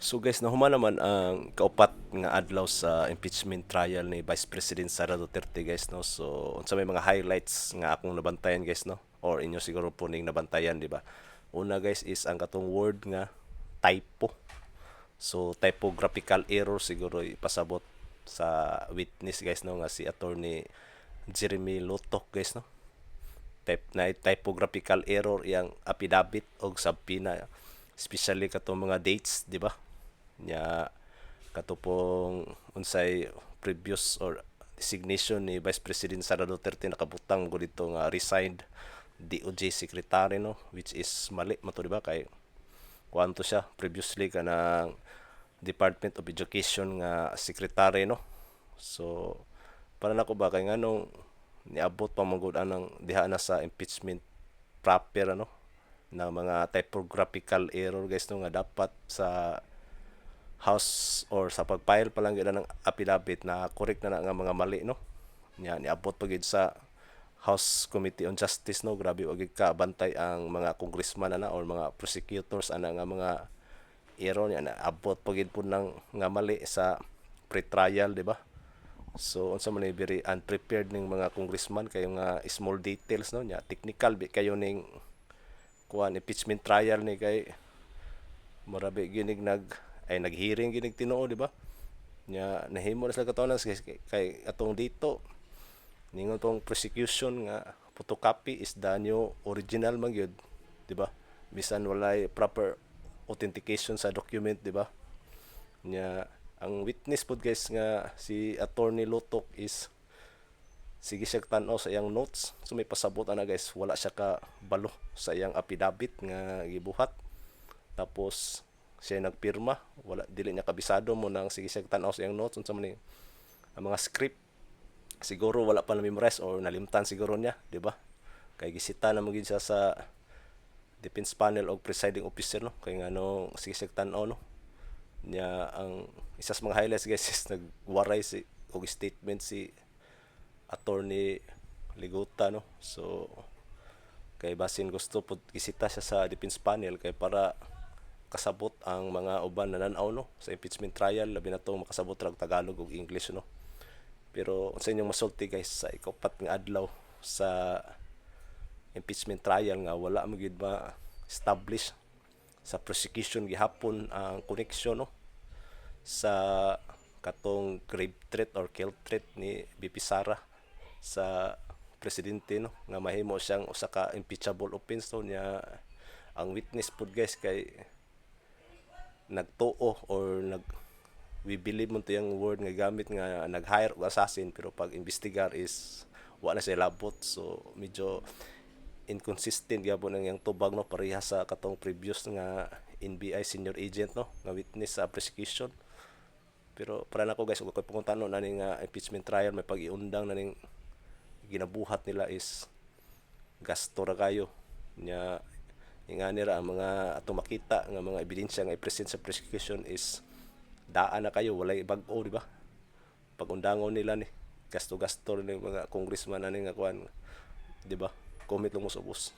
So guys, nahuman naman ang kaupat nga adlaw sa impeachment trial ni Vice President Sara Duterte guys no. So unsa may mga highlights nga akong nabantayan guys no or inyo siguro po ning nabantayan di ba? Una guys is ang katong word nga typo. So typographical error siguro ipasabot sa witness guys no nga si attorney Jeremy Lotok guys no. Typographical error yang affidavit og subpoena especially katong mga dates di ba? Nya katupong unsay previous or designation ni Vice President Sara Duterte nakabutang ko dito nga resigned DOJ secretary no which is mali mato di ba kay kuanto siya previously kanang Department of Education nga secretary no. So para nako ba kay nganong niabot pa manggod anang diha na sa impeachment proper ano na mga typographical error guys no nga dapat sa house or sa pag-file pa lang gyud ng affidavit na correct na nga mga mali no nya niabot pa gid sa House Committee on Justice no grabe og ka bantay ang mga congressman ana or mga prosecutors ana nga mga error nya naabot pa gid pud ng nga mali sa pre-trial di ba. So unsa man ni very unprepared ning mga congressman kay nga small details no nya technical bi kayo ning kuan impeachment trial ni kay murabi ginig naghearing ginig Tinuod di ba nya nahimo na sila katuanan kay atong dito ningon tong prosecution nga photocopy is the new original man gyud di ba bisan walay proper authentication sa document di ba nya ang witness pod guys nga si attorney Lotok is sige siya tan-aw sa iyang notes so may pasabot ana guys wala siya ka balo sa iyang affidavit nga gibuhat tapos siya nagpirma wala dili niya kabisado mo nang sige siya tan-aw sa iyang notes unsa man ni ang mga script siguro wala pa na memorize or nalimtan siguro niya di ba kay gisita na magid siya sa defense panel og presiding officer no kay ngano sige siya tan-aw no nya ang isa sa mga highlights guys is nagwaray si og statement si attorney Liguta no so kay basin gusto pud gisita siya sa defense panel kay para kasabot ang mga uban na nan-aw no sa impeachment trial labi na to makasabot rag Tagalog ug English no pero sa inyong masulti guys sa ikapat nga adlaw sa impeachment trial nga wala mo gid ma establish sa prosecution gihapon ang connection no sa katong grave threat or kill threat ni BP Sara sa presidente no nga mahimo siyang usa ka impeachable offense no nya ang witness pud guys kay nagtuo or we believe mo to yung word nga gamit nga nag-hire og assassin pero pag investigar is wala siya labot so medyo inconsistent gyapon ang yang tubag no pareha sa katong previous nga NBI senior agent no nga witness sa prosecution pero para nako guys ug kung tanong na ning impeachment trial may pag-iundang na ning ginabuhat nila is gasto ra kayo nya ingani ra ang mga atong makita nga mga ebidensya nga i-present sa prosecution is daan na kayo walay bag-o di ba pag-undangon nila ni gasto-gasto ni mga congressman ani nga kuan di ba comment lang mo sa ubos